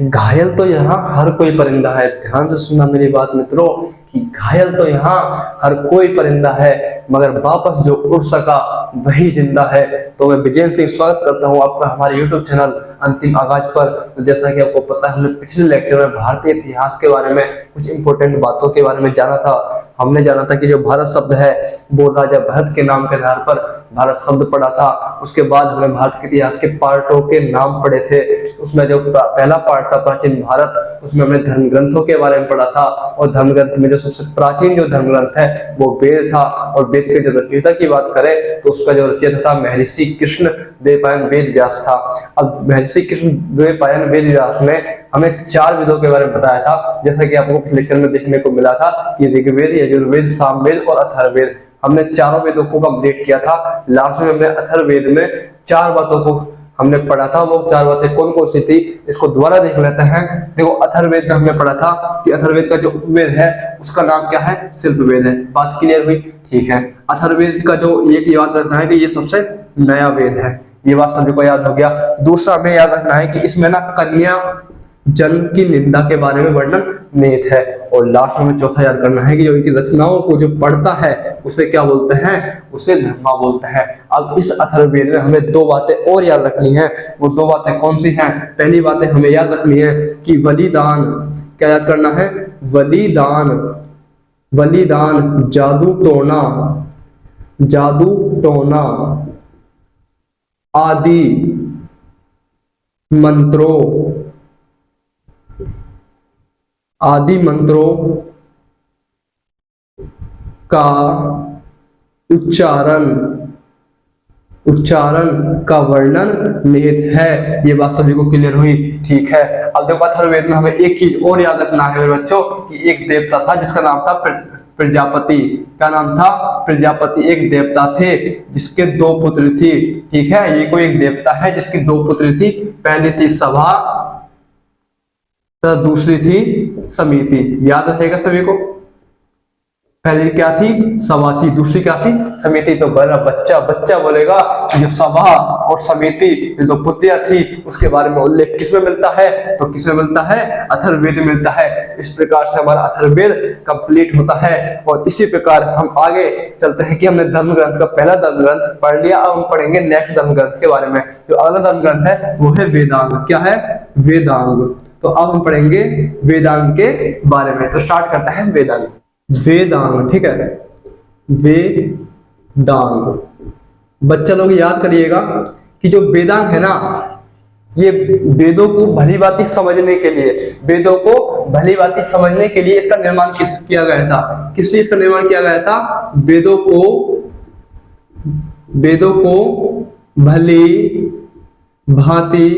घायल तो यहाँ हर कोई परिंदा है। ध्यान से सुनना मेरी बात मित्रों कि घायल तो यहाँ हर कोई परिंदा है, मगर वापस जो उड़ सका वही जिंदा है। तो मैं विजेंद्र सिंह स्वागत करता हूँ आपका हमारे YouTube चैनल अंतिम आगाज पर। तो जैसा कि आपको पता है, हमने पिछले लेक्चर में भारतीय इतिहास के बारे में कुछ इंपॉर्टेंट बातों के बारे में जाना था। हमने जाना था कि जो भारत शब्द है वो राजा भरत के नाम के आधार पर भारत शब्द पढ़ा था। उसके बाद हमने भारत के इतिहास के पार्टों के नाम पढ़े थे। उसमें जो पहला पार्ट था प्राचीन भारत, उसमें हमने धर्म ग्रंथों के बारे में पढ़ा था। और धर्म ग्रंथ में जो सबसे प्राचीन जो धर्म ग्रंथ है वो वेद था। और वेद के जो रचयिता की बात करें तो उसका जो रचयिता था महर्षि कृष्ण द्वैपायन वेद व्यास था। अब महर्षि कृष्ण द्वैपायन वेद व्यास ने हमें 4 वेदों के बारे में बताया था, जैसा कि आपको लेक्चर में देखने को मिला था कि ऋग्वेद, यजुर्वेद, सामवेद और अथर्ववेद। हमने चारों वेदों को कंप्लीट किया था। लास्ट में हमने अथर्ववेद में 4 बातों को हमने पढ़ा था। वो 4 बातें कौन कौन सी थी, इसको दोबारा देख लेते हैं। देखो, अथर्ववेद में हमने पढ़ा था कि अथर्ववेद का जो उपवेद है उसका नाम क्या है, शिल्पवेद है। बात क्लियर हुई? ठीक है। अथर्ववेद का जो एक याद रखना है कि ये सबसे नया वेद है, ये बात सभी को याद हो गया। दूसरा हमें याद रखना है कि इसमें ना कन्या जन्म की निंदा के बारे में वर्णन निहित है। और लास्ट में चौथा याद करना है कि जो इनकी रचनाओं को जो पढ़ता है उसे क्या बोलते हैं, उसे धर्मा बोलते हैं। अब इस अथर्ववेद में हमें 2 बातें और याद रखनी है। वो 2 बातें कौन सी हैं? पहली बातें हमें याद रखनी है कि बलिदान, क्या याद करना है, बलिदान, बलिदान, जादू टोना, जादू टोना आदि मंत्रों, आदि मंत्रों का उच्चारण का वर्णन निहित है। ये बात सभी को क्लियर हुई? ठीक है। अब देखो, अथर्ववेद में हमें एक चीज और याद रखना है मेरे बच्चों कि एक देवता था जिसका नाम था प्रजापति। क्या नाम था? प्रजापति। एक देवता थे जिसके 2 पुत्र थी। ठीक है, ये कोई एक देवता है जिसकी 2 पुत्री थी। पहली थी सभा तो दूसरी थी समिति। याद रहेगा सभी को? पहली क्या थी? सभा थी। दूसरी क्या थी? समिति। तो बड़ा बच्चा बोलेगा जो सभा और समिति ये 2 पुत्रियां थी उसके बारे में उल्लेख किसमें मिलता है? तो किसमें मिलता है? अथर्ववेद में मिलता है। इस प्रकार से हमारा अथर्ववेद कंप्लीट होता है। और इसी प्रकार हम आगे चलते हैं कि हमने धर्म ग्रंथ का पहला धर्म ग्रंथ पढ़ लिया। अब हम पढ़ेंगे नेक्स्ट धर्म ग्रंथ के बारे में। जो अगला धर्म ग्रंथ है वो है वेदांग। क्या है? वेदांग। तो अब हम पढ़ेंगे वेदांग के बारे में। तो स्टार्ट करते हैं वेदांग। वेदांग, ठीक है, वेदांग। बच्चा लोग याद करिएगा कि जो वेदांग है ना, ये वेदों को भली भांति समझने के लिए, वेदों को भली भांति समझने के लिए इसका निर्माण किया गया था। किस लिए इसका निर्माण किया गया था? वेदों को भली भांति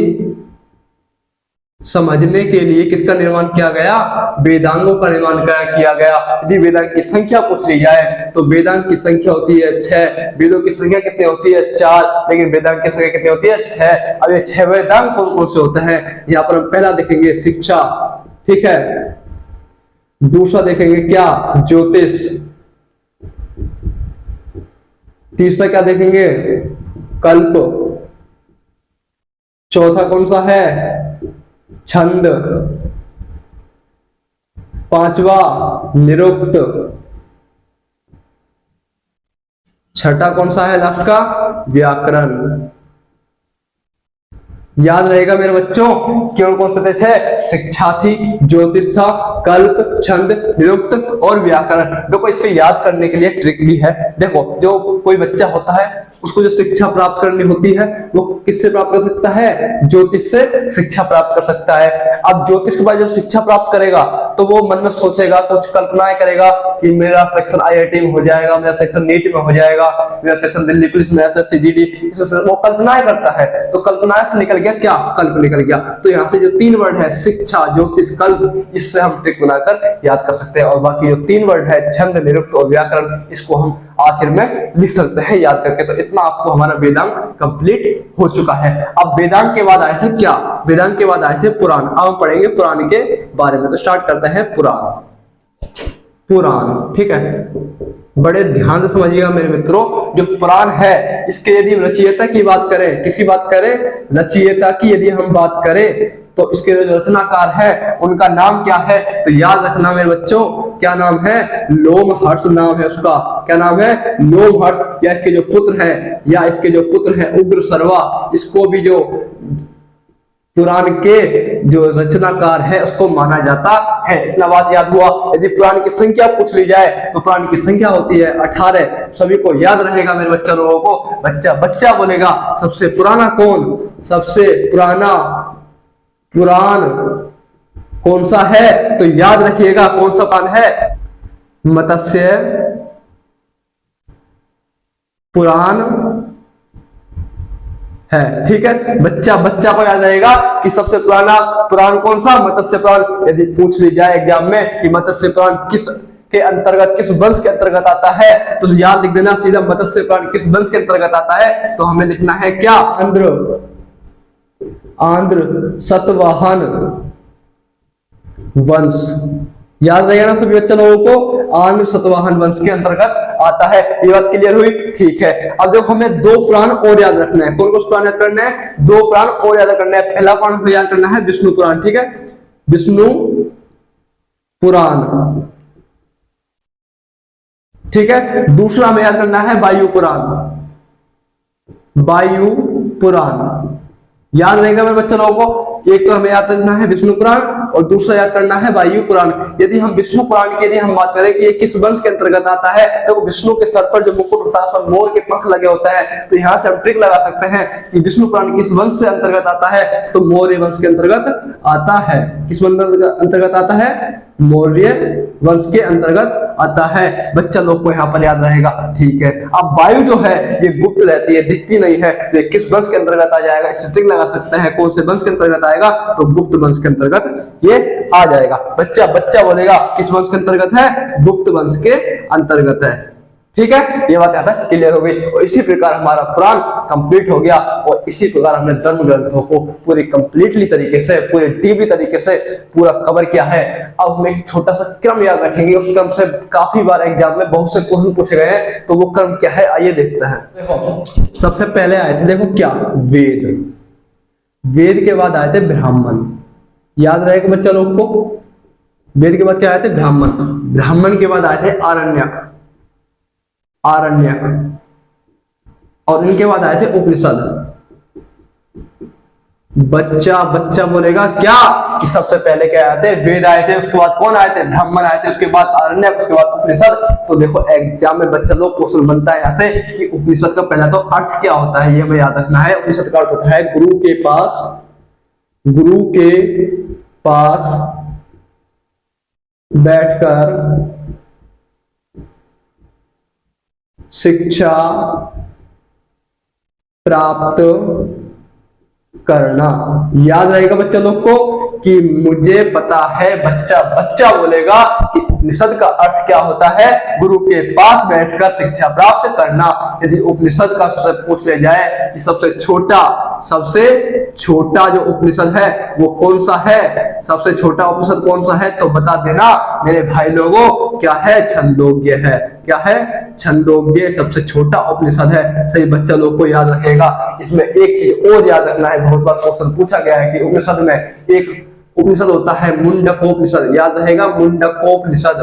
समझने के लिए किसका निर्माण किया गया? वेदांगों का निर्माण किया गया। यदि वेदांग की संख्या पूछ ली जाए तो वेदांग की संख्या होती है 6। वेदों की संख्या कितनी होती है? 4। लेकिन वेदांग की संख्या कितनी होती है? 6। अब ये 6 वेदांग कौन कौन से होते हैं? यहाँ पर हम पहला देखेंगे शिक्षा, ठीक है। दूसरा देखेंगे क्या? ज्योतिष। तीसरा क्या देखेंगे? कल्प। चौथा कौन सा है? छंद। 5वां निरुक्त। 6ठा कौन सा है लास्ट का? व्याकरण। याद रहेगा मेरे बच्चों कौन कौन से थे? शिक्षा थी, ज्योतिष था, कल्प, छंद, निरुक्त और व्याकरण। देखो, इसको याद करने के लिए ट्रिक भी है। देखो, जो कोई बच्चा होता है उसको जो शिक्षा प्राप्त करनी होती है वो किससे प्राप्त कर सकता है? ज्योतिष से शिक्षा प्राप्त कर सकता है। अब ज्योतिष के बाद जब शिक्षा प्राप्त करेगा तो वो मन में सोचेगा, कुछ कल्पनाएं करेगा कि मेरा सिलेक्शन IIT में हो जाएगा, मेरा सिलेक्शन नीट में हो जाएगा, मेरा सिलेक्शन दिल्ली पुलिस में, SSC GD, इसमें वो कल्पनाएं करता है। तो कल्पनाएं से निकल गया क्या? कल्प निकल गया। तो यहाँ से जो 3 वर्ड है शिक्षा, ज्योतिष, कल्प, इससे हम ट्रिक बनाकर याद कर सकते हैं। और बाकी जो 3 वर्ड है छंद, निरुक्त और व्याकरण, इसको हम आखिर में लिख सकते हैं याद करके। तो इतना आपको हमारा वेदांग कंप्लीट हो चुका है। अब वेदांग के बाद आए थे क्या? वेदांग के बाद आए थे पुराण। अब हम पढ़ेंगे पुराण के बारे में। तो स्टार्ट करते हैं पुराण। पुराण, ठीक है, बड़े ध्यान से समझिएगा मेरे मित्रों। जो पुराण है इसके यदि रचयिता की बात करें, किसकी बात करें? रचयिता की यदि हम बात करें तो इसके जो रचनाकार है उनका नाम क्या है? तो याद रखना मेरे बच्चों, क्या नाम है? लोमहर्ष नाम है उसका। क्या नाम है? लोमहर्ष। या इसके जो पुत्र हैं उग्रसर्वा, इसको भी जो पुराण के जो रचनाकार है उसको माना जाता है। इतना बात याद हुआ। यदि पुराण की संख्या पूछ ली जाए तो पुराण की संख्या होती है 18। सभी को याद रहेगा मेरे बच्चा लोगों को। बच्चा बोलेगा सबसे पुराना कौन? सबसे पुराना पुराण कौन सा है? तो याद रखिएगा कौन सा पुराण है? मत्स्य पुराण है। ठीक है, बच्चा को याद रहेगा कि सबसे पुराना पुराण कौन सा? मत्स्य पुराण। यदि पूछ ली जाए एग्जाम में कि मत्स्य पुराण किस के अंतर्गत, किस वंश के अंतर्गत आता है, तो याद लिख देना सीधा, मत्स्य पुराण किस वंश के अंतर्गत आता है? तो हमें लिखना है क्या? आंध्र सतवाहन वंश। याद रहेगा ना सभी बच्चे लोगों को, आंध्र सतवाहन वंश के अंतर्गत आता है। ये बात क्लियर हुई? ठीक है। अब देखो हमें 2 पुराण और याद रखना है। कौन कौन पुराण याद करना है? 2 पुराण और याद करना है। पहला पुराण हमें याद करना है विष्णु पुराण। ठीक है, विष्णु पुराण। ठीक है, दूसरा हमें याद करना है वायु पुराण। वायु पुराण याद रहेगा मेरे बच्चे लोगों को। एक तो हमें याद रखना है विष्णु पुराण और दूसरा याद करना है वायु पुराण। यदि हम विष्णु पुराण के लिए हम बात करें कि ये किस वंश के अंतर्गत आता है, तो विष्णु के सर पर जो मुकुट होता है उस पर मोर के पंख लगे होते हैं। तो यहाँ से हम ट्रिक लगा सकते हैं कि विष्णु पुराण किस वंश से अंतर्गत आता है? तो मौर्य वंश के अंतर्गत आता है। किस वंश के अंतर्गत आता है? मौर्य वंश के अंतर्गत आता है। बच्चा लोग को यहाँ पर याद रहेगा। ठीक है, अब वायु जो है ये गुप्त रहती है, दिखती नहीं है, तो किस वंश के अंतर्गत आ जाएगा? इससे ट्रिक लगा सकते हैं कौन से वंश के अंतर्गत आएगा? तो गुप्त वंश के अंतर्गत ये आ जाएगा। बच्चा बोलेगा किस वंश के अंतर्गत है? गुप्त वंश के अंतर्गत है। ठीक है, ये बात यहाँ तक क्लियर हो गई। और इसी प्रकार हमारा पुराण कंप्लीट हो गया और इसी प्रकार हमने धर्म ग्रंथों को पूरी कंप्लीटली तरीके से, पूरे डीपली तरीके से पूरा कवर किया है। अब हम एक छोटा सा क्रम याद रखेंगे। उस क्रम से काफी बार एग्जाम में बहुत से क्वेश्चन पूछे गए हैं, तो वो क्रम क्या है आइए देखते हैं। देखो सबसे पहले आए थे, देखो क्या? वेद। वेद के बाद आए थे ब्राह्मण। याद रहेगा बच्चा लोग को। वेद के बाद क्या आए थे? ब्राह्मण। ब्राह्मण के बाद आए थे आरण्यक। और इनके बाद आए थे उपनिषद। बच्चा बोलेगा क्या? कि सबसे पहले क्या आए थे? वेद आए थे, उसके बाद कौन आए थे? ब्राह्मण आए थे, उसके बाद आरण्यक, उसके बाद उपनिषद। तो देखो एग्जाम में बच्चा लोग क्वेश्चन बनता है यहाँ से कि उपनिषद का पहला तो अर्थ क्या होता है, ये हमें याद रखना है। उपनिषद का अर्थ होता है गुरु के पास बैठकर शिक्षा प्राप्त करना। याद रहेगा बच्चा लोग को कि मुझे पता है। बच्चा बोलेगा कि उपनिषद का अर्थ क्या होता है? गुरु के पास बैठकर शिक्षा प्राप्त करना। यदि उपनिषद का पूछ ले जाए कि सबसे छोटा जो उपनिषद है वो कौन सा है, सबसे छोटा उपनिषद कौन सा है, तो बता देना मेरे भाई लोगों, क्या है? छंदोग्य है। क्या है? छंदोग्य सबसे छोटा उपनिषद है। सही बच्चा लोग को याद रखेगा। इसमें एक चीज और याद रखना है, बहुत बार क्वेश्चन पूछा गया है कि उपनिषद में एक उपनिषद होता है मुंडकोपनिषद। याद रहेगा मुंडकोपनिषद।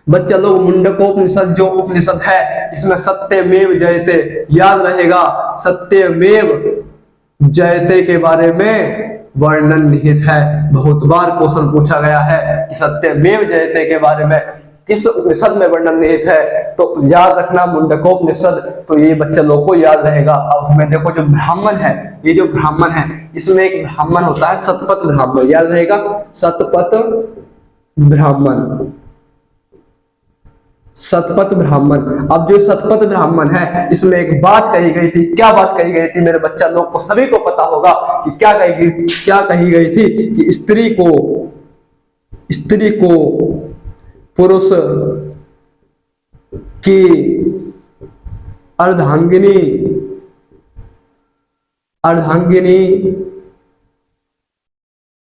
बच्चा लोग मुंडकोपनिषद जो उपनिषद है इसमें सत्यमेव जयते, याद रहेगा सत्यमेव जयते के बारे में वर्णन निहित है। बहुत बार क्वेश्चन पूछा गया है कि सत्यमेव जयते के बारे में किस उपनिषद में वर्णन निहित है, तो याद रखना मुंडकोपनिषद। तो ये बच्चे लोग को याद रहेगा। अब हमें देखो जो ब्राह्मण है, ये जो ब्राह्मण है इसमें एक ब्राह्मण होता है शतपथ ब्राह्मण। याद रहेगा शतपथ ब्राह्मण। अब जो शतपथ ब्राह्मण है इसमें एक बात कही गई थी। क्या बात कही गई थी मेरे बच्चा लोग को सभी को पता होगा कि क्या कही गई थी? कि स्त्री को पुरुष की अर्धांगिनी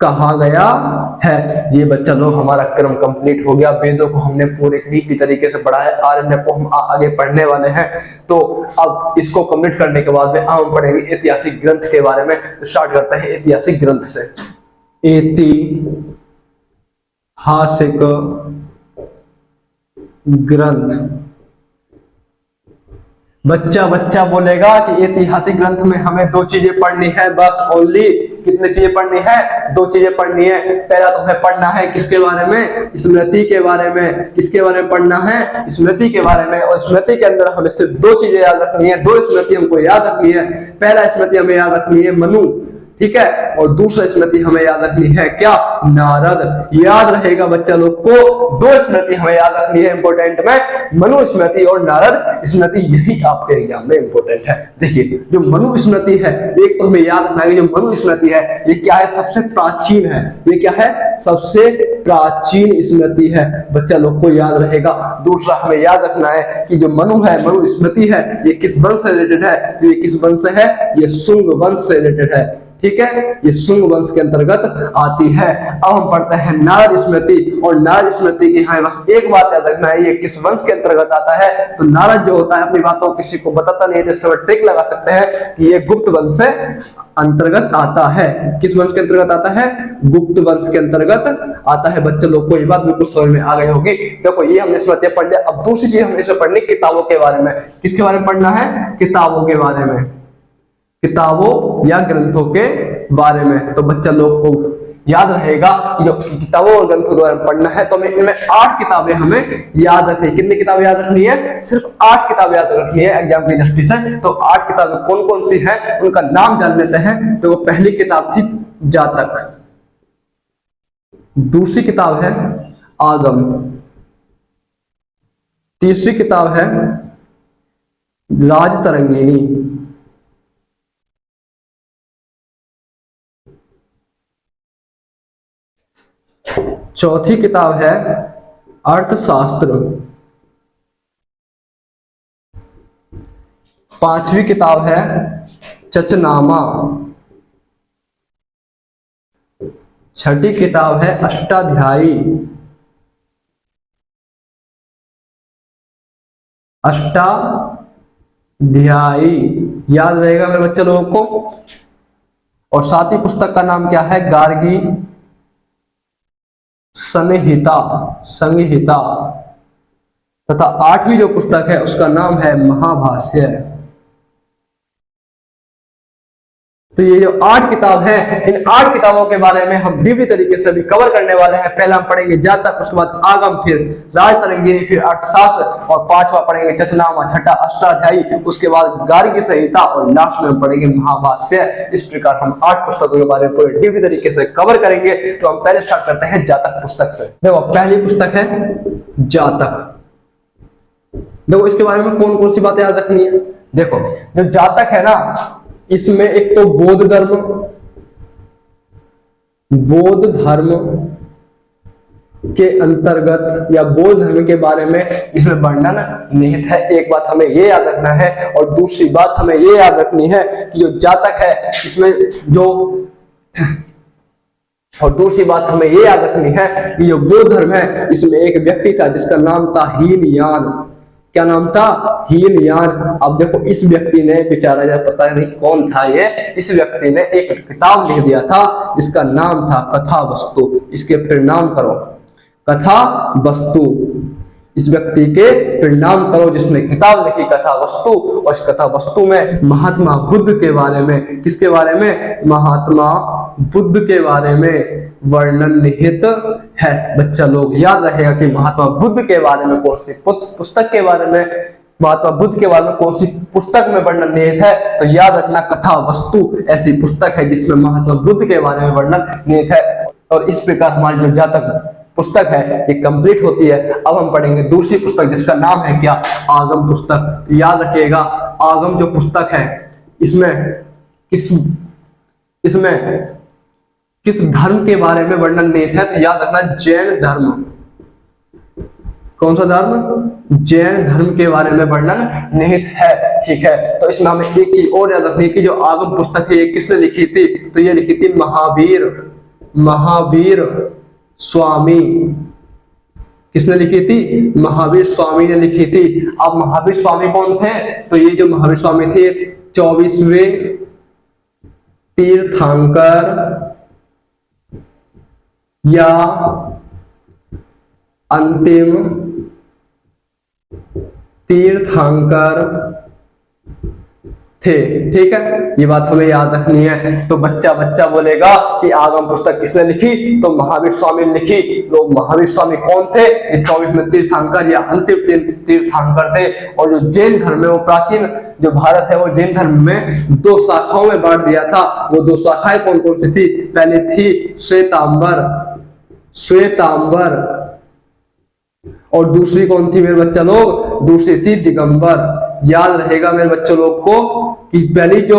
कहा गया है। ये बच्चा लोग हमारा क्रम कंप्लीट हो गया। वेदों को हमने पूरे नीट की तरीके से पढ़ा है, आरण्य को हम आगे पढ़ने वाले हैं। तो अब इसको कंप्लीट करने के बाद में हम पढ़ेंगे ऐतिहासिक ग्रंथ के बारे में। तो स्टार्ट करते हैं ऐतिहासिक ग्रंथ से। ऐतिहासिक ग्रंथ। बच्चा बोलेगा कि ऐतिहासिक ग्रंथ में हमें दो चीजें पढ़नी है, बस ओनली। कितनी चीजें पढ़नी है? दो चीजें पढ़नी है। पहला तो हमें पढ़ना है किसके बारे में? स्मृति के बारे में। किसके बारे में पढ़ना है? स्मृति के बारे में। और स्मृति के अंदर हमें सिर्फ दो चीजें याद रखनी है, दो स्मृति हमको याद रखनी है। पहला स्मृति हमें याद रखनी है मनु, ठीक है, और दूसरा स्मृति हमें याद रखनी है क्या? नारद। याद रहेगा बच्चा लोग को, दो स्मृति हमें याद रखनी है इंपोर्टेंट में, मनु स्मृति और नारद स्मृति। यही आपके एग्जाम में इंपोर्टेंट है। देखिए जो मनु स्मृति है, एक तो हमें याद रखना है जो मनु स्मृति है ये क्या है? सबसे प्राचीन है। ये क्या है? सबसे प्राचीन स्मृति है, बच्चा लोग को याद रहेगा। दूसरा हमें याद रखना है कि जो मनु है, मनु स्मृति है, ये किस वंश से रिलेटेड है? तो ये किस वंश से है? ये शुंग वंश से रिलेटेड है, ठीक है, ये शुंग वंश के अंतर्गत आती है। अब हम पढ़ते हैं नारद स्मृति। और नारद स्मृति की हमें बस एक बात याद रखना है, ये किस वंश के अंतर्गत आता है? तो नारद जो होता है अपनी बातों किसी को बताता नहीं है, जिससे ट्रिक लगा सकते हैं कि ये गुप्त वंश से अंतर्गत आता है। किस वंश के अंतर्गत आता है? गुप्त वंश के अंतर्गत आता है। बच्चे लोग को ये बात बिल्कुल समझ में आ गई होगी। देखो ये हमने स्मृतियां पढ़ लिया। अब दूसरी चीज हमने इसमें पढ़नी किताबों के बारे में। किसके बारे में पढ़ना है? किताबों के बारे में, किताबों या ग्रंथों के बारे में। तो बच्चा लोग को याद रहेगा जो किताबों और ग्रंथों के बारे में पढ़ना है, तो हमें इनमें 8 किताबें हमें याद रखनी है। कितनी किताबें याद रखनी है? सिर्फ 8 किताबें याद रखनी है एग्जाम की दृष्टि से। तो 8 किताबें कौन कौन सी हैं उनका नाम जान लेते हैं। तो वो पहली किताब थी जातक, दूसरी किताब है आगम, तीसरी किताब है राजतरंगिणी, चौथी किताब है अर्थशास्त्र, पांचवी किताब है चचनामा, छठी किताब है अष्टाध्यायी, याद रहेगा मेरे बच्चे लोगों को। और सातवीं पुस्तक का नाम क्या है? गार्गी संहिता। तथा 8वीं जो पुस्तक है उसका नाम है महाभाष्य। तो ये जो 8 किताब है, इन 8 किताबों के बारे में हम डीपली तरीके से भी कवर करने वाले हैं। पहला हम पढ़ेंगे जातक, उसके बाद आगम, फिर राजतरंगिणी, फिर अर्थशास्त्र, और 5वां पढ़ेंगे चचनामा, छठा अष्टाध्यायी, उसके बाद गार्गी संहिता, और लास्ट में हम पढ़ेंगे महाभाष्य। इस प्रकार हम 8 पुस्तकों के बारे में पूरे डीपली तरीके से कवर करेंगे। तो हम पहले स्टार्ट करते हैं जातक पुस्तक से। देखो पहली पुस्तक है जातक। देखो इसके बारे में कौन कौन सी बातें याद रखनी है। देखो जो जातक है ना, इसमें एक तो बौद्ध धर्म के अंतर्गत या बौद्ध धर्म के बारे में इसमें वर्णन निहित है। एक बात हमें ये याद रखना है। और दूसरी बात हमें ये याद रखनी है कि जो जातक है इसमें और दूसरी बात हमें ये याद रखनी है कि जो बौद्ध धर्म है इसमें एक व्यक्ति था जिसका नाम था हीनयान। क्या नाम था? हीनयान। अब देखो इस व्यक्ति ने, बेचारा जब पता नहीं कौन था ये, इस व्यक्ति ने एक किताब लिख दिया था जिसका नाम था कथा वस्तु। इसके परिणाम करो, कथा वस्तु। इस व्यक्ति के परिणाम करो जिसने किताब लिखी कथा वस्तु। और इस कथा वस्तु में महात्मा बुद्ध के बारे में, किसके बारे में? महात्मा बुद्ध के बारे में वर्णन निहित है। बच्चा लोग याद रखेगा कि महात्मा बुद्ध के बारे में कौन सी पुस्तक के बारे में, महात्मा बुद्ध के बारे में कौन सी पुस्तक में वर्णन निहित है। तो याद रखना कथा वस्तु ऐसी पुस्तक है जिसमें महात्मा बुद्ध के बारे में वर्णन निहित है। और इस प्रकार हमारी जो जातक पुस्तक है ये कंप्लीट होती है। अब हम पढ़ेंगे दूसरी पुस्तक जिसका नाम है क्या? आगम पुस्तक। तो याद रखिएगा आगम जो पुस्तक है इसमें किस धर्म के बारे में वर्णन निहित है। तो याद रखना जैन धर्म। कौन सा धर्म? जैन धर्म के बारे में वर्णन निहित है, ठीक है। तो इसमें हमें एक चीज और याद रखनी है कि जो आगम पुस्तक है ये किसने लिखी थी? तो ये लिखी थी महावीर। महावीर स्वामी। किसने लिखी थी? महावीर स्वामी ने लिखी थी। अब महावीर स्वामी कौन थे? तो ये जो महावीर स्वामी थे 24वें तीर्थंकर या अंतिम तीर्थंकर थे। ठीक है, ये बात हमें याद रखनी है। तो बच्चा बच्चा बोलेगा कि आगम पुस्तक किसने लिखी? तो महावीर स्वामी ने लिखी। तो महावीर स्वामी कौन थे? ये 24वें तीर्थंकर या अंतिम तीर्थंकर थे। और जो जैन धर्म है, वो प्राचीन जो भारत है वो जैन धर्म में 2 शाखाओं में बांट दिया था। वो 2 शाखाएं कौन कौन सी थी? पहली थी श्वेतांबर और दूसरी कौन थी मेरे बच्चा लोग? दूसरी थी दिगंबर। याद रहेगा मेरे बच्चों लोग को कि पहली जो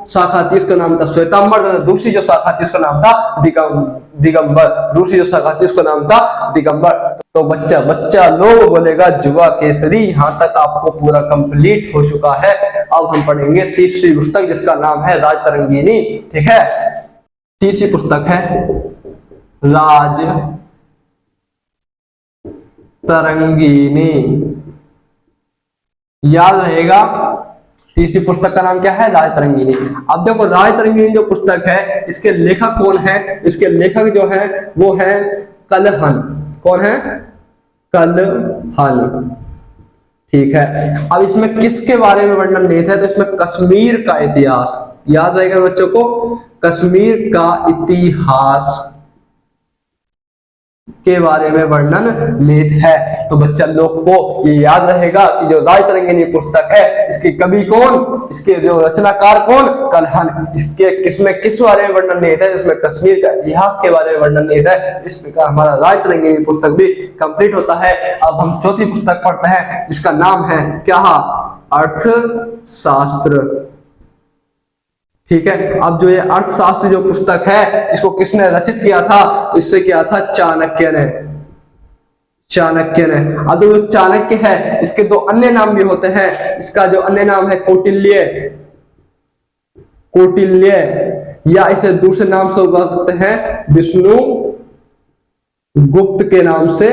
शाखा थी इसका नाम था श्वेतांबर, दूसरी जो शाखा थी इसका नाम था दिगंबर। दूसरी जो शाखा थी उसका नाम था दिगंबर। तो बच्चा बच्चा लोग बोलेगा युवा केसरी। यहां तक आपको पूरा कंप्लीट हो चुका है। अब हम पढ़ेंगे तीसरी पुस्तक जिसका नाम है राजतरंगिणी। ठीक है, तीसरी पुस्तक है राजतरंगिणी। याद रहेगा तीसरी पुस्तक का नाम क्या है? राजतरंगिणी। अब देखो राजतरंगिणी जो पुस्तक है इसके लेखक कौन है? इसके लेखक जो है वो है कलहन। कौन है? कलहन। ठीक है, अब इसमें किसके बारे में वर्णन निहित है? तो इसमें कश्मीर का इतिहास, याद रहेगा बच्चों को, कश्मीर का इतिहास के बारे में वर्णन निहित है। तो बच्चा लोग को ये याद रहेगा कि जो राजतरंगिणी पुस्तक है इसके कवि कौन, इसके जो रचनाकार कौन? कलहन। इसके किसमें किस बारे में वर्णन निहित है? इसमें कश्मीर का इतिहास के बारे में वर्णन निहित है। इस प्रकार हमारा राजतरंगिणी पुस्तक भी कंप्लीट होता है। अब हम चौथी पुस्तक पढ़ते हैं जिसका नाम है क्या? अर्थशास्त्र। ठीक है, अब जो ये अर्थशास्त्र जो पुस्तक है इसको किसने रचित किया था? तो इससे किया था चाणक्य ने। चाणक्य ने। अब जो चाणक्य है इसके 2 अन्य नाम भी होते हैं। इसका जो अन्य नाम है कौटिल्य, कौटिल्य, या इसे दूसरे नाम से बुला सकते हैं विष्णु गुप्त के नाम से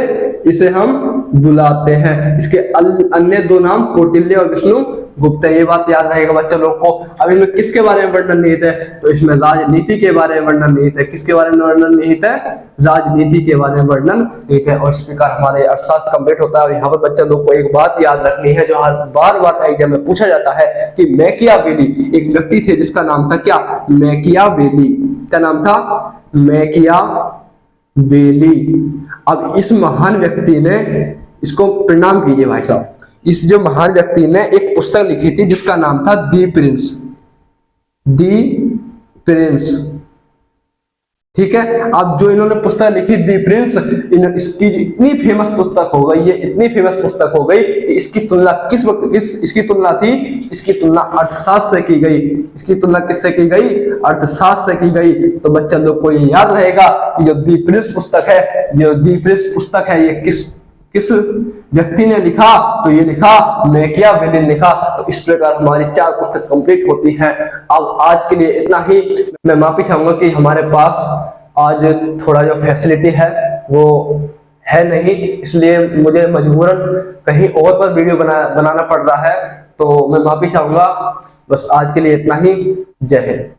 इसे हम बुलाते हैं। इसके अन्य 2 नाम कौटिल्य और विष्णु गुप्त है। ये बात याद रहेगा बच्चा लोग को। अब इसमें किसके बारे में वर्णन निहित है? तो इसमें राजनीति के बारे में वर्णन निहित है। किसके बारे में वर्णन निहित है? राजनीति के बारे में वर्णन निहित है। और इस प्रकार हमारे अर्थशास्त्र कंप्लीट होता है। और यहाँ पर बच्चा लोग को एक बात याद रखनी है जो हर बार एग्जाम में पूछा जाता है कि मैकियावेली एक व्यक्ति थे जिसका नाम था क्या? मैकियावेली। क्या नाम था? मैकियावेली। अब इस महान व्यक्ति ने, इसको प्रणाम कीजिए भाई साहब, इस जो महान व्यक्ति ने एक पुस्तक लिखी थी जिसका नाम था दी प्रिंस। दी प्रिंस। ठीक है, अब जो इन्होंने पुस्तक लिखी दी प्रिंस, इसकी इतनी फेमस पुस्तक हो गई, ये इतनी फेमस पुस्तक हो गई, इसकी तुलना इसकी तुलना थी, इसकी तुलना अर्थशास्त्र से की गई। इसकी तुलना किससे की गई? अर्थशास्त्र से की गई। तो बच्चा लोग को ये याद रहेगा कि जो दी प्रिंस पुस्तक है, जो दी प्रिंस पुस्तक है, ये किस व्यक्ति ने लिखा? तो ये लिखा मैकियावेली ने लिखा। तो इस प्रकार हमारी 4 पुस्तक कंप्लीट होती हैं। अब आज के लिए इतना ही। मैं माफी चाहूंगा कि हमारे पास आज थोड़ा जो फैसिलिटी है वो है नहीं, इसलिए मुझे मजबूरन कहीं और पर वीडियो बनाना पड़ रहा है। तो मैं माफी चाहूंगा। बस आज के लिए इतना ही। जय हिंद।